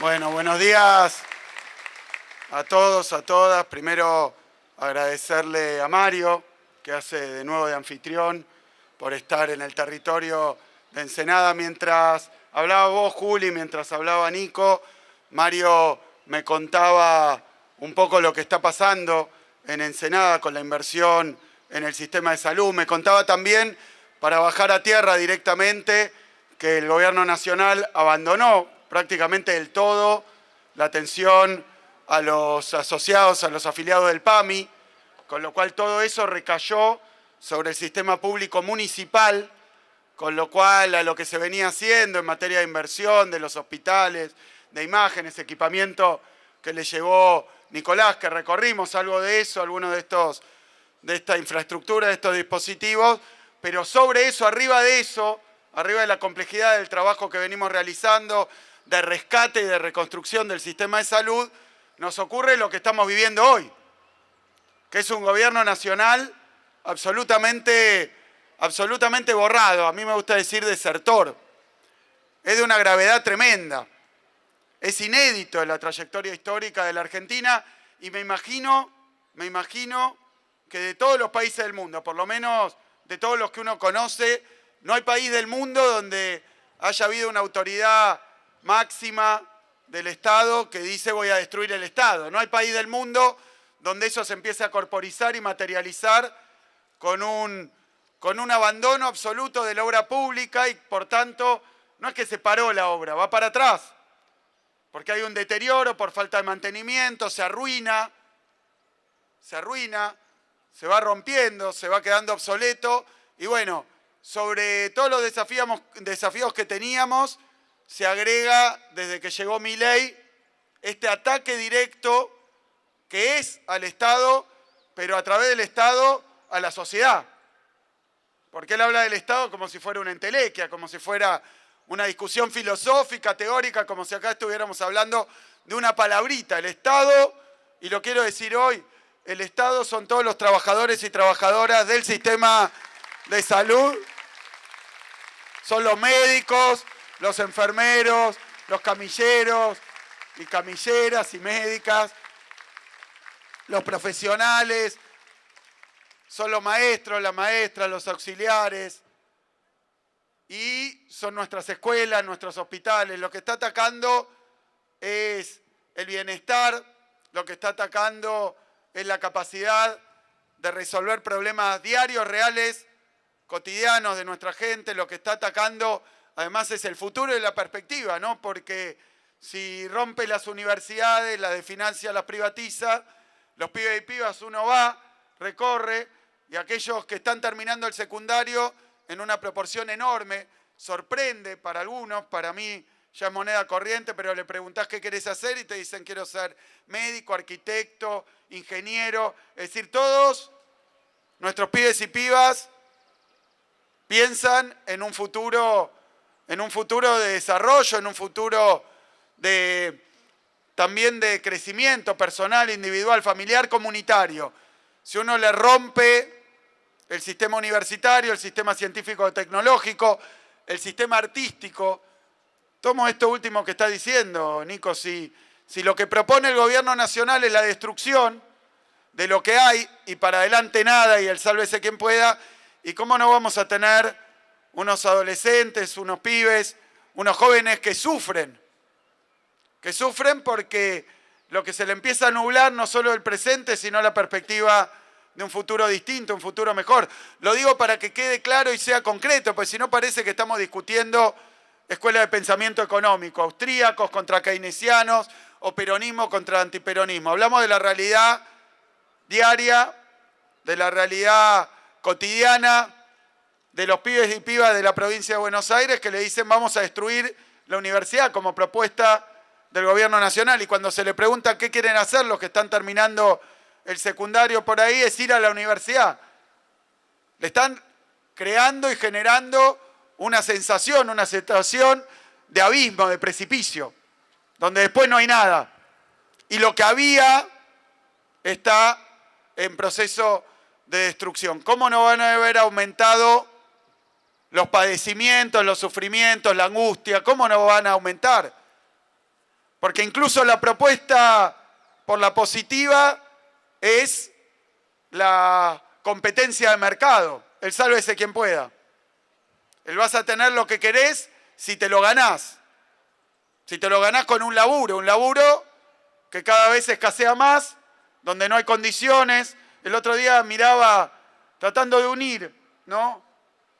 Bueno, buenos días a todos, a todas. Primero agradecerle a Mario, que hace de nuevo de anfitrión, por estar en el territorio de Ensenada. Mientras hablaba vos, Juli, mientras hablaba Nico, Mario me contaba un poco lo que está pasando en Ensenada con la inversión en el sistema de salud. Me contaba también, para bajar a tierra directamente, que el gobierno nacional abandonó prácticamente del todo la atención a los asociados, a los afiliados del PAMI, con lo cual todo eso recayó sobre el sistema público municipal, con lo cual a lo que se venía haciendo en materia de inversión de los hospitales, de imágenes, equipamiento que le llevó Nicolás, que recorrimos algo de eso, algunos de esta infraestructura, de estos dispositivos, pero sobre eso, arriba de la complejidad del trabajo que venimos realizando, de rescate y de reconstrucción del sistema de salud, nos ocurre lo que estamos viviendo hoy, que es un gobierno nacional absolutamente borrado, a mí me gusta decir desertor. Es de una gravedad tremenda, es inédito en la trayectoria histórica de la Argentina y me imagino que de todos los países del mundo, por lo menos de todos los que uno conoce, no hay país del mundo donde haya habido una autoridad máxima del Estado que dice voy a destruir el Estado. No hay país del mundo donde eso se empiece a corporizar y materializar con un abandono absoluto de la obra pública y, por tanto, no es que se paró la obra, va para atrás, porque hay un deterioro por falta de mantenimiento, se arruina, se va rompiendo, se va quedando obsoleto y bueno, sobre todos los desafíos que teníamos, se agrega, desde que llegó Milei, este ataque directo que es al Estado, pero a través del Estado a la sociedad. Porque él habla del Estado como si fuera una entelequia, como si fuera una discusión filosófica, teórica, como si acá estuviéramos hablando de una palabrita. El Estado, y lo quiero decir hoy, el Estado son todos los trabajadores y trabajadoras del sistema de salud, son los médicos, los enfermeros, los camilleros y camilleras y médicas, los profesionales, son los maestros, las maestras, los auxiliares y son nuestras escuelas, nuestros hospitales. Lo que está atacando es el bienestar, lo que está atacando es la capacidad de resolver problemas diarios, reales, cotidianos de nuestra gente. Lo que está atacando además es el futuro y la perspectiva, ¿no? Porque si rompe las universidades, las desfinancia, las privatiza, los pibes y pibas uno va, recorre, y aquellos que están terminando el secundario en una proporción enorme, sorprende para algunos, para mí ya es moneda corriente, pero le preguntás qué querés hacer y te dicen quiero ser médico, arquitecto, ingeniero, es decir, todos nuestros pibes y pibas piensan en un futuro de desarrollo, en un futuro también de crecimiento personal, individual, familiar, comunitario. Si uno le rompe el sistema universitario, el sistema científico-tecnológico, el sistema artístico, tomo esto último que está diciendo, Nico, si lo que propone el gobierno nacional es la destrucción de lo que hay y para adelante nada y el sálvese quien pueda, ¿y cómo no vamos a tener unos adolescentes, unos pibes, unos jóvenes que sufren porque lo que se le empieza a nublar no solo el presente, sino la perspectiva de un futuro distinto, un futuro mejor? Lo digo para que quede claro y sea concreto, porque si no parece que estamos discutiendo escuela de pensamiento económico, austríacos contra keynesianos o peronismo contra antiperonismo. Hablamos de la realidad diaria, de la realidad cotidiana, de los pibes y pibas de la provincia de Buenos Aires que le dicen vamos a destruir la universidad como propuesta del gobierno nacional, y cuando se le pregunta qué quieren hacer los que están terminando el secundario por ahí, es ir a la universidad. Le están creando y generando una sensación de abismo, de precipicio, donde después no hay nada. Y lo que había está en proceso de destrucción. ¿Cómo no van a haber aumentado los padecimientos, los sufrimientos, la angustia? ¿Cómo no van a aumentar? Porque incluso la propuesta por la positiva es la competencia de mercado. El sálvese quien pueda. El vas a tener lo que querés si te lo ganás. Si te lo ganás con un laburo que cada vez escasea más, donde no hay condiciones. El otro día miraba, tratando de unir, ¿no?,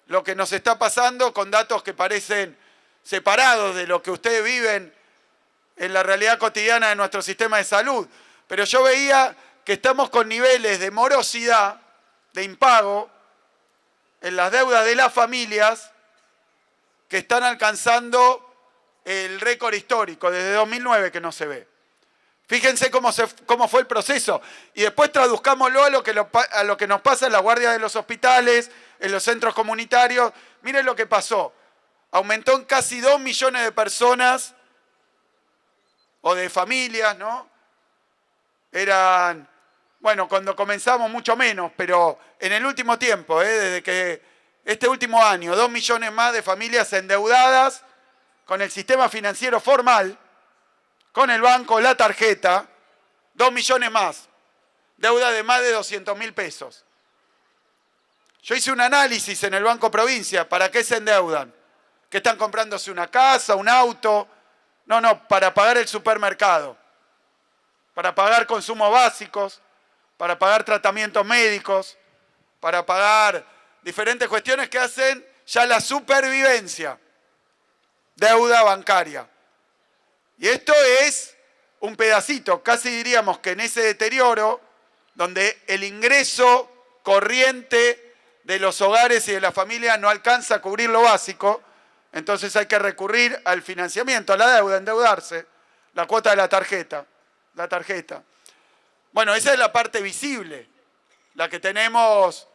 lo que nos está pasando con datos que parecen separados de lo que ustedes viven en la realidad cotidiana de nuestro sistema de salud. Pero yo veía que estamos con niveles de morosidad, de impago, en las deudas de las familias que están alcanzando el récord histórico, desde 2009 que no se ve. Fíjense cómo fue el proceso. Y después traduzcámoslo a lo que nos pasa en las guardias de los hospitales, en los centros comunitarios. Miren lo que pasó. Aumentó en casi 2 millones de personas o de familias, ¿no? Eran, bueno, cuando comenzamos mucho menos, pero en el último tiempo, desde que este último año, 2 millones más de familias endeudadas con el sistema financiero formal, con el banco, la tarjeta, 2 millones más. Deuda de más de 200.000 pesos. Yo hice un análisis en el Banco Provincia. ¿Para qué se endeudan? ¿Que están comprándose una casa, un auto? No, para pagar el supermercado, para pagar consumos básicos, para pagar tratamientos médicos, para pagar diferentes cuestiones que hacen ya la supervivencia. Deuda bancaria. Y esto es un pedacito, casi diríamos que en ese deterioro, donde el ingreso corriente de los hogares y de las familias no alcanza a cubrir lo básico, entonces hay que recurrir al financiamiento, a la deuda, endeudarse, la cuota de la tarjeta. Bueno, esa es la parte visible, la que tenemos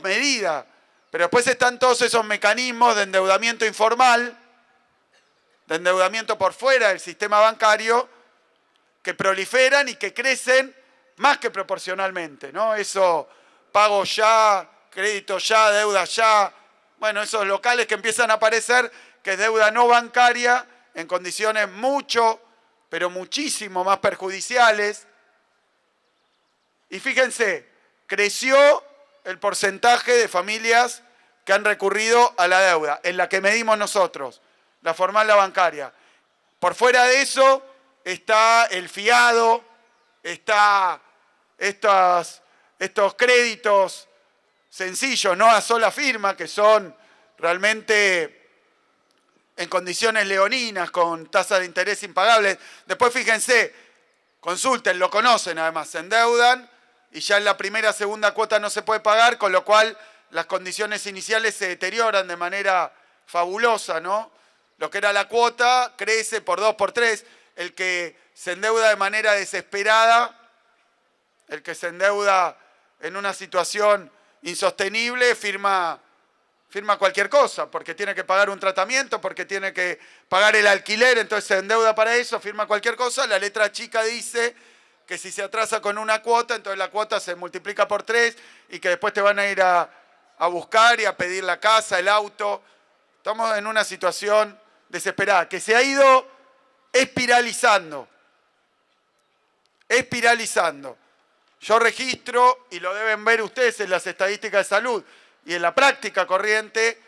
medida, pero después están todos esos mecanismos de endeudamiento informal, de endeudamiento por fuera del sistema bancario, que proliferan y que crecen más que proporcionalmente, ¿no? Eso, pago ya, crédito ya, deuda ya, bueno, esos locales que empiezan a aparecer, que es deuda no bancaria, en condiciones mucho, pero muchísimo más perjudiciales. Y fíjense, creció el porcentaje de familias que han recurrido a la deuda, en la que medimos nosotros, la formal, la bancaria. Por fuera de eso está el fiado, está estos créditos sencillos, no a sola firma, que son realmente en condiciones leoninas, con tasas de interés impagables. Después fíjense, consulten, lo conocen además, se endeudan y ya en la primera, segunda cuota no se puede pagar, con lo cual las condiciones iniciales se deterioran de manera fabulosa, ¿no? Lo que era la cuota crece por 2, por 3. El que se endeuda de manera desesperada, el que se endeuda en una situación insostenible, firma cualquier cosa, porque tiene que pagar un tratamiento, porque tiene que pagar el alquiler, entonces se endeuda para eso, firma cualquier cosa. La letra chica dice que si se atrasa con una cuota, entonces la cuota se multiplica por 3 y que después te van a ir a buscar y a pedir la casa, el auto. Estamos en una situación desesperada, que se ha ido espiralizando. Yo registro, y lo deben ver ustedes en las estadísticas de salud y en la práctica corriente,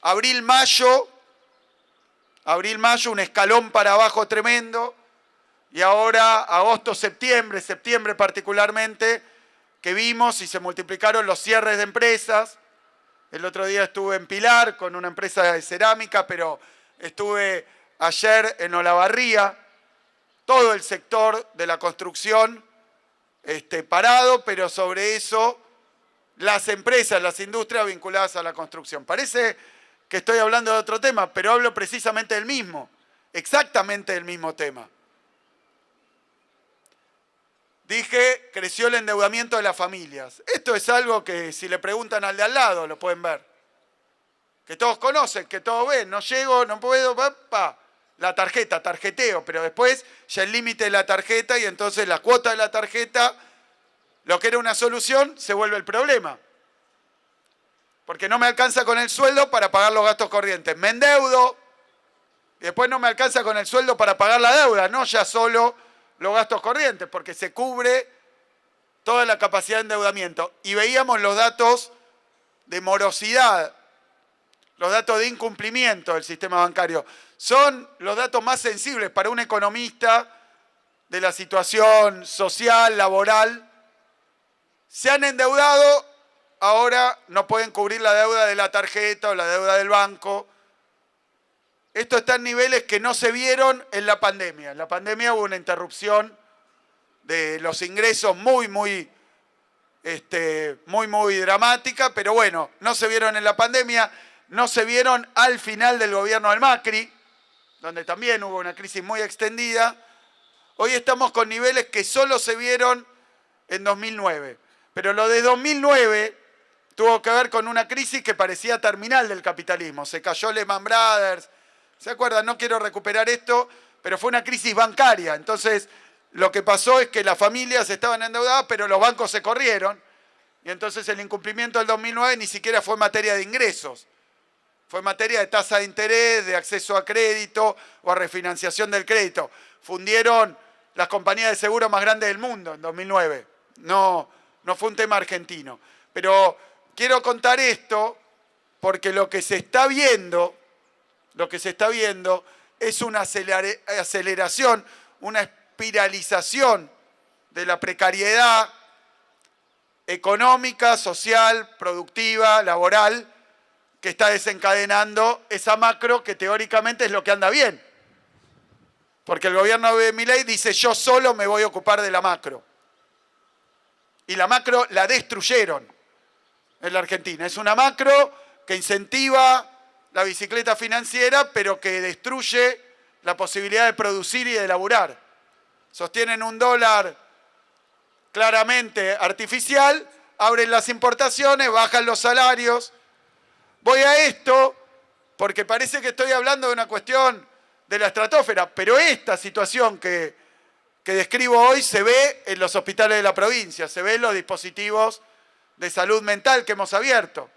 abril-mayo, un escalón para abajo tremendo, y ahora agosto-septiembre particularmente, que vimos y se multiplicaron los cierres de empresas. El otro día estuve en Pilar con una empresa de cerámica, pero estuve ayer en Olavarría, todo el sector de la construcción parado, pero sobre eso las empresas, las industrias vinculadas a la construcción. Parece que estoy hablando de otro tema, pero hablo precisamente del mismo, exactamente del mismo tema. Dije, creció el endeudamiento de las familias. Esto es algo que si le preguntan al de al lado lo pueden ver. Que todos conocen, que todos ven, no llego, no puedo, la tarjeta, tarjeteo, pero después ya el límite de la tarjeta y entonces la cuota de la tarjeta, lo que era una solución, se vuelve el problema. Porque no me alcanza con el sueldo para pagar los gastos corrientes. Me endeudo, Y después no me alcanza con el sueldo para pagar la deuda, no ya solo los gastos corrientes, porque se cubre toda la capacidad de endeudamiento. Y veíamos los datos de morosidad, los datos de incumplimiento del sistema bancario. Son los datos más sensibles para un economista de la situación social, laboral. Se han endeudado, ahora no pueden cubrir la deuda de la tarjeta o la deuda del banco. Esto está en niveles que no se vieron en la pandemia. En la pandemia hubo una interrupción de los ingresos muy dramática, pero bueno, no se vieron en la pandemia, no se vieron al final del gobierno del Macri, donde también hubo una crisis muy extendida. Hoy estamos con niveles que solo se vieron en 2009. Pero lo de 2009 tuvo que ver con una crisis que parecía terminal del capitalismo. Se cayó Lehman Brothers. ¿Se acuerdan? No quiero recuperar esto, pero fue una crisis bancaria. Entonces, lo que pasó es que las familias estaban endeudadas, pero los bancos se corrieron. Y entonces el incumplimiento del 2009 ni siquiera fue materia de ingresos. Fue materia de tasa de interés, de acceso a crédito o a refinanciación del crédito. Fundieron las compañías de seguro más grandes del mundo en 2009. No fue un tema argentino. Pero quiero contar esto porque lo que se está viendo es una aceleración, una espiralización de la precariedad económica, social, productiva, laboral, que está desencadenando esa macro que teóricamente es lo que anda bien. Porque el gobierno de Milei dice, yo solo me voy a ocupar de la macro. Y la macro la destruyeron en la Argentina. Es una macro que incentiva la bicicleta financiera, pero que destruye la posibilidad de producir y de laburar. Sostienen un dólar claramente artificial, abren las importaciones, bajan los salarios. Voy a esto porque parece que estoy hablando de una cuestión de la estratosfera, pero esta situación que describo hoy se ve en los hospitales de la provincia, se ve en los dispositivos de salud mental que hemos abierto.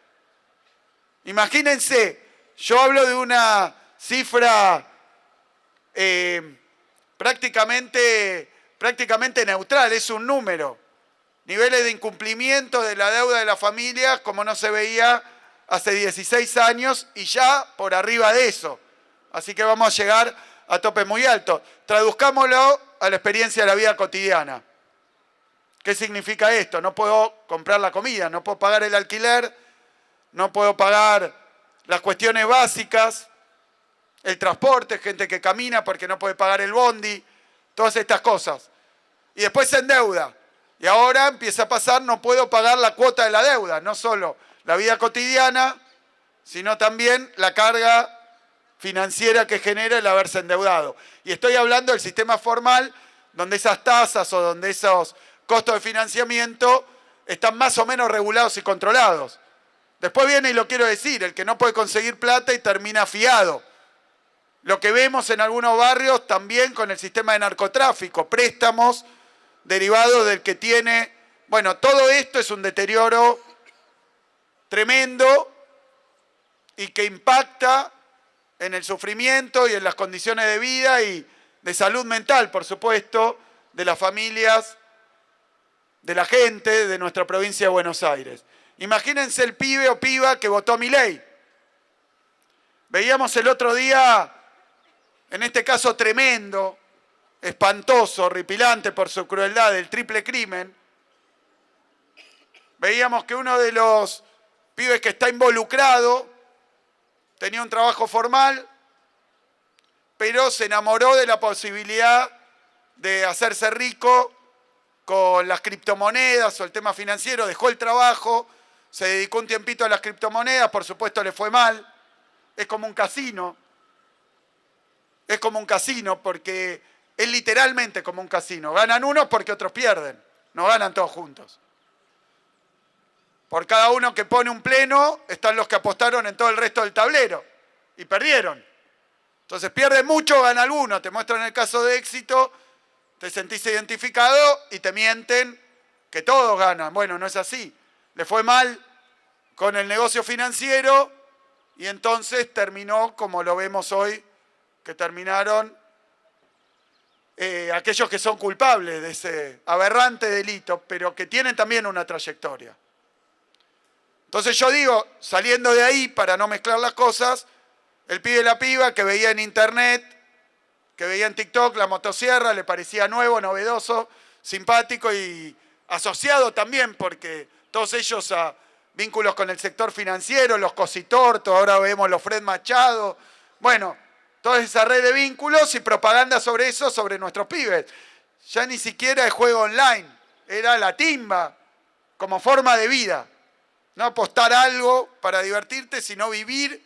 Imagínense, yo hablo de una cifra prácticamente neutral, es un número. Niveles de incumplimiento de la deuda de las familias como no se veía hace 16 años y ya por arriba de eso. Así que vamos a llegar a topes muy altos. Traduzcámoslo a la experiencia de la vida cotidiana. ¿Qué significa esto? No puedo comprar la comida, no puedo pagar el alquiler, no puedo pagar las cuestiones básicas, el transporte, gente que camina porque no puede pagar el bondi, todas estas cosas. Y después se endeuda. Y ahora empieza a pasar, no puedo pagar la cuota de la deuda, no solo la vida cotidiana, sino también la carga financiera que genera el haberse endeudado. Y estoy hablando del sistema formal, donde esas tasas o donde esos costos de financiamiento están más o menos regulados y controlados. Después viene, y lo quiero decir, el que no puede conseguir plata y termina fiado. Lo que vemos en algunos barrios también con el sistema de narcotráfico, préstamos derivados del que tiene... Bueno, todo esto es un deterioro tremendo y que impacta en el sufrimiento y en las condiciones de vida y de salud mental, por supuesto, de las familias, de la gente de nuestra provincia de Buenos Aires. Imagínense el pibe o piba que votó Milei. Veíamos el otro día, en este caso tremendo, espantoso, horripilante por su crueldad, el triple crimen. Veíamos que uno de los pibes que está involucrado tenía un trabajo formal, pero se enamoró de la posibilidad de hacerse rico con las criptomonedas o el tema financiero, dejó el trabajo, se dedicó un tiempito a las criptomonedas, por supuesto le fue mal, es como un casino, porque es literalmente como un casino, ganan unos porque otros pierden, no ganan todos juntos. Por cada uno que pone un pleno, están los que apostaron en todo el resto del tablero y perdieron. Entonces pierde mucho, gana alguno, te muestran el caso de éxito, te sentís identificado y te mienten que todos ganan. Bueno, no es así. Le fue mal con el negocio financiero y entonces terminó como lo vemos hoy que terminaron aquellos que son culpables de ese aberrante delito, pero que tienen también una trayectoria. Entonces yo digo, saliendo de ahí, para no mezclar las cosas, el pibe y la piba que veía en internet, que veía en TikTok la motosierra, le parecía nuevo, novedoso, simpático y asociado también, porque todos ellos a vínculos con el sector financiero, los Cositorto, ahora vemos los Fred Machado, bueno, toda esa red de vínculos y propaganda sobre eso, sobre nuestros pibes. Ya ni siquiera el juego online, era la timba, como forma de vida. No apostar algo para divertirte, sino vivir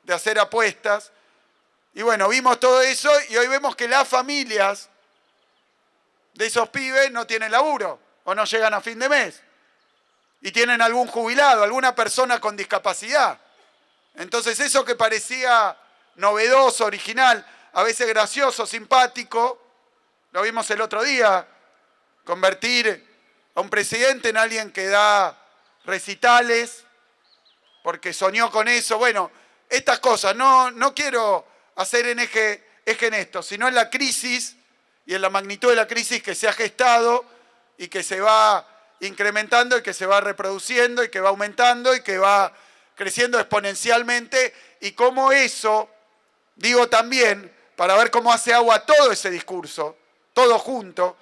de hacer apuestas. Y bueno, vimos todo eso y hoy vemos que las familias de esos pibes no tienen laburo o no llegan a fin de mes. Y tienen algún jubilado, alguna persona con discapacidad. Entonces eso que parecía novedoso, original, a veces gracioso, simpático, lo vimos el otro día, convertir a un presidente en alguien que da recitales, porque soñó con eso. Bueno, estas cosas, no quiero hacer eje en esto, sino en la crisis y en la magnitud de la crisis que se ha gestado y que se va incrementando y que se va reproduciendo y que va aumentando y que va creciendo exponencialmente y cómo eso, digo también, para ver cómo hace agua todo ese discurso, todo junto,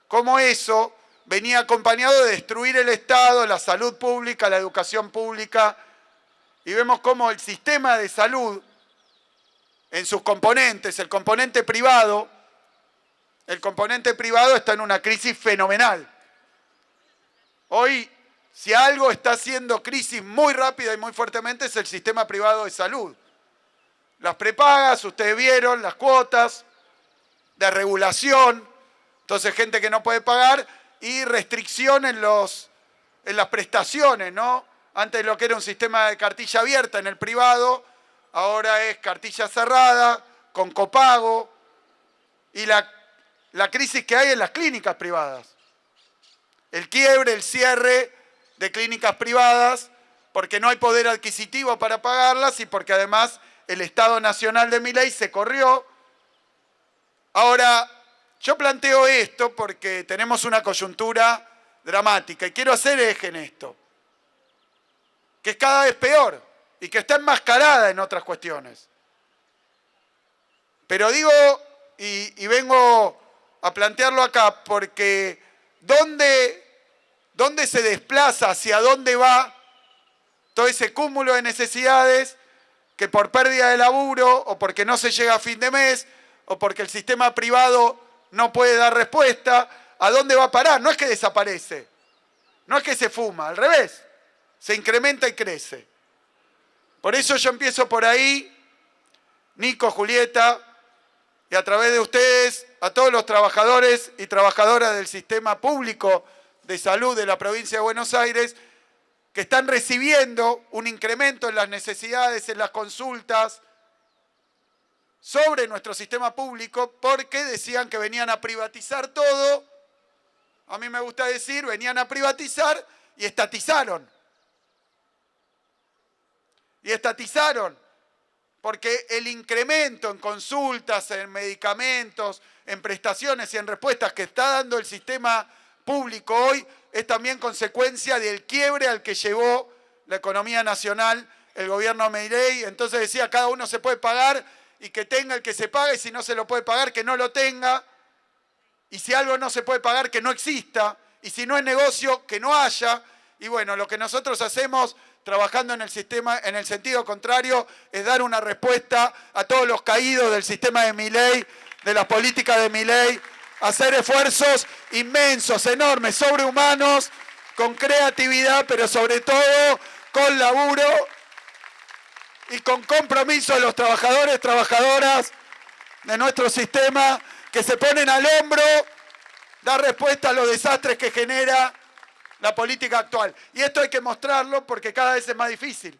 cómo eso venía acompañado de destruir el Estado, la salud pública, la educación pública, y vemos cómo el sistema de salud, en sus componentes, el componente privado está en una crisis fenomenal. Hoy, si algo está haciendo crisis muy rápida y muy fuertemente, es el sistema privado de salud. Las prepagas, ustedes vieron, las cuotas de regulación, entonces gente que no puede pagar, y restricción en las prestaciones, ¿no? Antes lo que era un sistema de cartilla abierta en el privado, ahora es cartilla cerrada, con copago, y la crisis que hay en las clínicas privadas. El quiebre, el cierre de clínicas privadas, porque no hay poder adquisitivo para pagarlas y porque además el Estado Nacional de Milei se corrió. Ahora, yo planteo esto porque tenemos una coyuntura dramática y quiero hacer eje en esto, que es cada vez peor y que está enmascarada en otras cuestiones. Pero digo, y vengo a plantearlo acá, porque ¿dónde se desplaza, hacia dónde va todo ese cúmulo de necesidades que por pérdida de laburo o porque no se llega a fin de mes o porque el sistema privado no puede dar respuesta, ¿a dónde va a parar? No es que desaparece, no es que se fuma, al revés, se incrementa y crece. Por eso yo empiezo por ahí, Nico, Julieta, y a través de ustedes, a todos los trabajadores y trabajadoras del sistema público de salud de la provincia de Buenos Aires, que están recibiendo un incremento en las necesidades, en las consultas, sobre nuestro sistema público, porque decían que venían a privatizar todo. A mí me gusta decir, venían a privatizar y estatizaron. Y estatizaron, porque el incremento en consultas, en medicamentos, en prestaciones y en respuestas que está dando el sistema público hoy es también consecuencia del quiebre al que llevó la economía nacional, el gobierno Milei. Entonces decía, cada uno se puede pagar y que tenga el que se pague, y si no se lo puede pagar, que no lo tenga. Y si algo no se puede pagar, que no exista. Y si no es negocio, que no haya. Y bueno, lo que nosotros hacemos trabajando en el sistema, en el sentido contrario, es dar una respuesta a todos los caídos del sistema de Milei, de las políticas de Milei, hacer esfuerzos inmensos, enormes, sobrehumanos, con creatividad, pero sobre todo con laburo y con compromiso de los trabajadores, trabajadoras de nuestro sistema, que se ponen al hombro, dar respuesta a los desastres que genera la política actual. Y esto hay que mostrarlo porque cada vez es más difícil.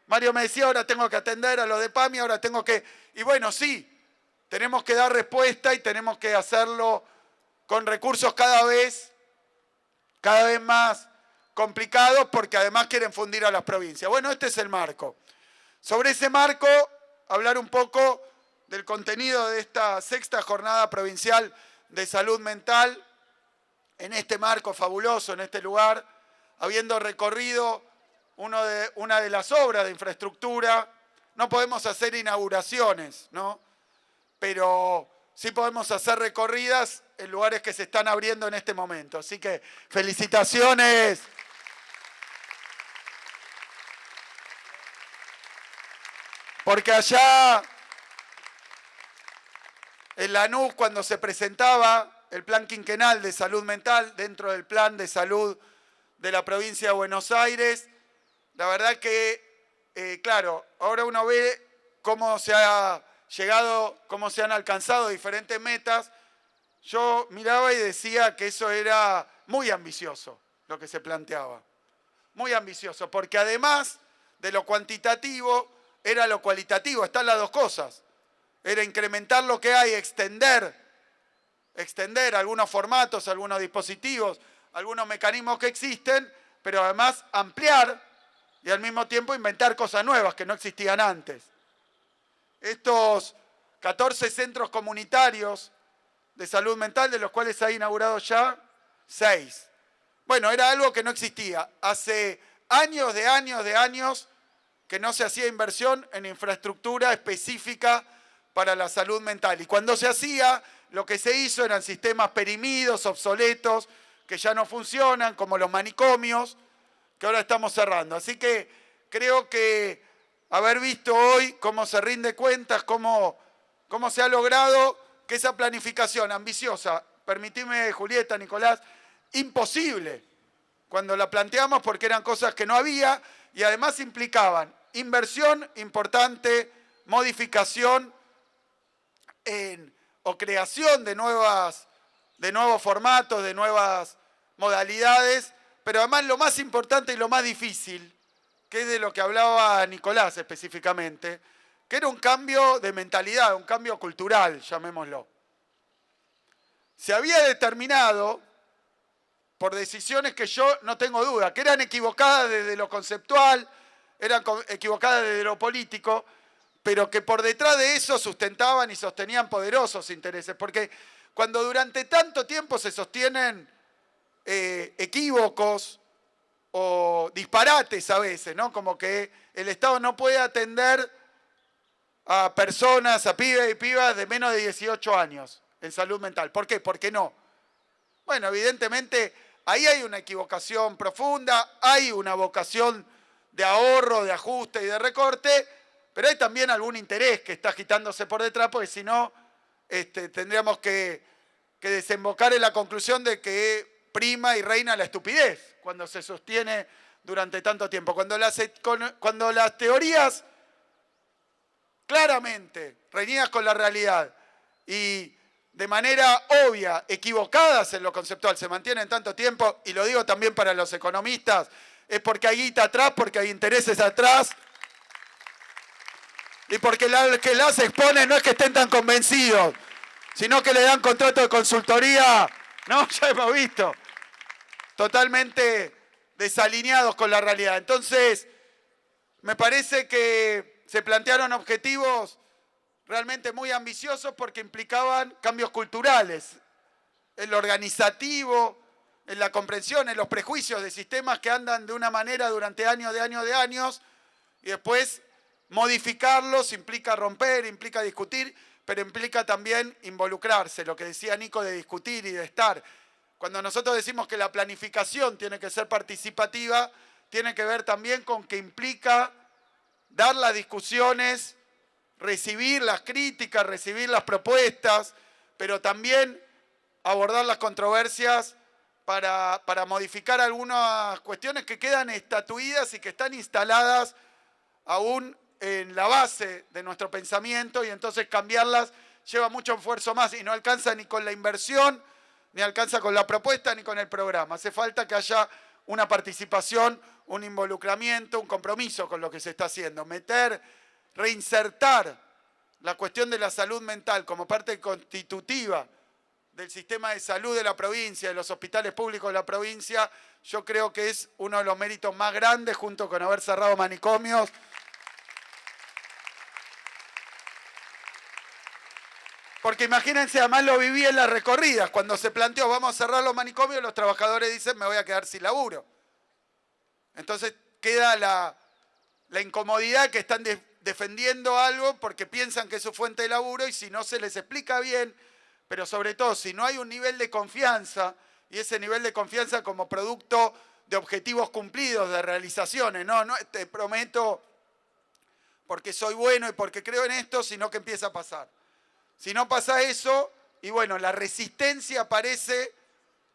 Mario me decía, ahora tengo que atender a los de PAMI, ahora tengo que... Y bueno, sí, tenemos que dar respuesta y tenemos que hacerlo con recursos cada vez más complicados, porque además quieren fundir a las provincias. Bueno, este es el marco. Sobre ese marco, hablar un poco del contenido de esta 6ª Jornada Provincial de Salud Mental, en este marco fabuloso, en este lugar, habiendo recorrido una de las obras de infraestructura. No podemos hacer inauguraciones, ¿no? Pero sí podemos hacer recorridas en lugares que se están abriendo en este momento. Así que felicitaciones. Porque allá en Lanús, cuando se presentaba el plan quinquenal de salud mental dentro del plan de salud de la provincia de Buenos Aires, la verdad que, claro, ahora uno ve cómo se ha llegado, cómo se han alcanzado diferentes metas. Yo miraba y decía que eso era muy ambicioso, lo que se planteaba. Muy ambicioso, porque además de lo cuantitativo, era lo cualitativo. Están las dos cosas. Era incrementar lo que hay, extender algunos formatos, algunos dispositivos, algunos mecanismos que existen, pero además ampliar y al mismo tiempo inventar cosas nuevas que no existían antes. Estos 14 centros comunitarios de salud mental, de los cuales se ha inaugurado ya 6. Bueno, era algo que no existía. Hace años que no se hacía inversión en infraestructura específica para la salud mental. Y cuando se hacía, lo que se hizo eran sistemas perimidos, obsoletos, que ya no funcionan, como los manicomios, que ahora estamos cerrando. Así que creo que haber visto hoy cómo se rinde cuentas, cómo se ha logrado que esa planificación ambiciosa, permitime, Julieta, Nicolás, imposible cuando la planteamos porque eran cosas que no había y además implicaban inversión importante, modificación o creación de nuevos formatos, de nuevas modalidades, pero además lo más importante y lo más difícil, que es de lo que hablaba Nicolás específicamente, que era un cambio de mentalidad, un cambio cultural, llamémoslo. Se había determinado, por decisiones que yo no tengo duda, que eran equivocadas desde lo conceptual, eran equivocadas desde lo político, pero que por detrás de eso sustentaban y sostenían poderosos intereses. Porque cuando durante tanto tiempo se sostienen equívocos o disparates a veces, ¿no? Como que el Estado no puede atender a personas, a pibes y pibas de menos de 18 años en salud mental. ¿Por qué? ¿Por qué no? Bueno, evidentemente ahí hay una equivocación profunda, hay una vocación de ahorro, de ajuste y de recorte, pero hay también algún interés que está agitándose por detrás, porque si no, tendríamos que desembocar en la conclusión de que prima y reina la estupidez cuando se sostiene durante tanto tiempo. Cuando las teorías claramente reñidas con la realidad y de manera obvia, equivocadas en lo conceptual, se mantienen tanto tiempo, y lo digo también para los economistas, es porque hay guita atrás, porque hay intereses atrás, y porque los que las exponen no es que estén tan convencidos, sino que le dan contrato de consultoría, no, ya hemos visto, totalmente desalineados con la realidad. Entonces, me parece que se plantearon objetivos realmente muy ambiciosos porque implicaban cambios culturales, en lo organizativo, en la comprensión, en los prejuicios de sistemas que andan de una manera durante años, y después modificarlos implica romper, implica discutir, pero implica también involucrarse, lo que decía Nico de discutir y de estar. Cuando nosotros decimos que la planificación tiene que ser participativa, tiene que ver también con que implica dar las discusiones, recibir las críticas, recibir las propuestas, pero también abordar las controversias para modificar algunas cuestiones que quedan estatuidas y que están instaladas aún en la base de nuestro pensamiento, y entonces cambiarlas lleva mucho esfuerzo más y no alcanza ni con la inversión, ni alcanza con la propuesta, ni con el programa. Hace falta que haya una participación, un involucramiento, un compromiso con lo que se está haciendo. Reinsertar la cuestión de la salud mental como parte constitutiva del sistema de salud de la provincia, de los hospitales públicos de la provincia, yo creo que es uno de los méritos más grandes, junto con haber cerrado manicomios. Porque imagínense, además lo viví en las recorridas. Cuando se planteó, vamos a cerrar los manicomios, los trabajadores dicen, me voy a quedar sin laburo. Entonces queda la incomodidad que están defendiendo algo porque piensan que es su fuente de laburo y si no se les explica bien, pero sobre todo si no hay un nivel de confianza, y ese nivel de confianza como producto de objetivos cumplidos, de realizaciones, no te prometo porque soy bueno y porque creo en esto, sino que empieza a pasar. Si no pasa eso, y bueno, la resistencia aparece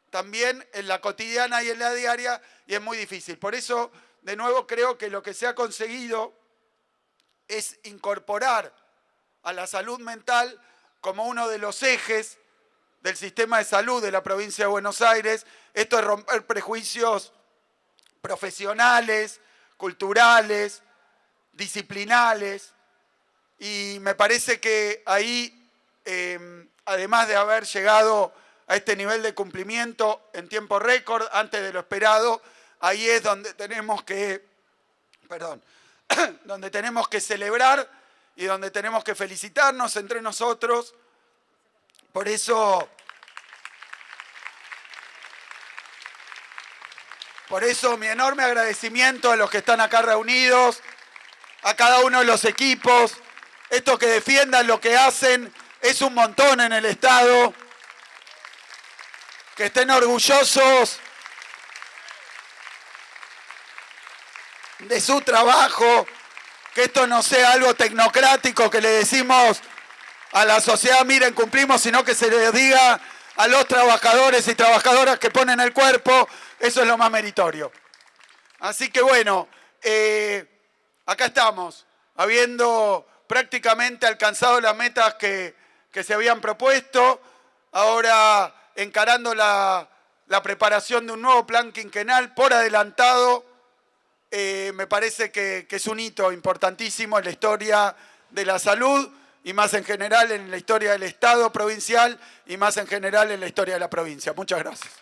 también en la cotidiana y en la diaria, y es muy difícil. Por eso, de nuevo, creo que lo que se ha conseguido es incorporar a la salud mental como uno de los ejes del sistema de salud de la provincia de Buenos Aires. Esto es romper prejuicios profesionales, culturales, disciplinales, y me parece que ahí, además de haber llegado a este nivel de cumplimiento en tiempo récord, antes de lo esperado, ahí es donde tenemos que, donde tenemos que celebrar y donde tenemos que felicitarnos entre nosotros. Por eso mi enorme agradecimiento a los que están acá reunidos, a cada uno de los equipos. Estos que defiendan lo que hacen es un montón en el Estado. Que estén orgullosos de su trabajo, que esto no sea algo tecnocrático que le decimos a la sociedad, miren, cumplimos, sino que se les diga a los trabajadores y trabajadoras que ponen el cuerpo, eso es lo más meritorio. Así que bueno, acá estamos, habiendo prácticamente alcanzado las metas que se habían propuesto, ahora encarando la preparación de un nuevo plan quinquenal por adelantado. Me parece que es un hito importantísimo en la historia de la salud y más en general en la historia del Estado provincial y más en general en la historia de la provincia. Muchas gracias.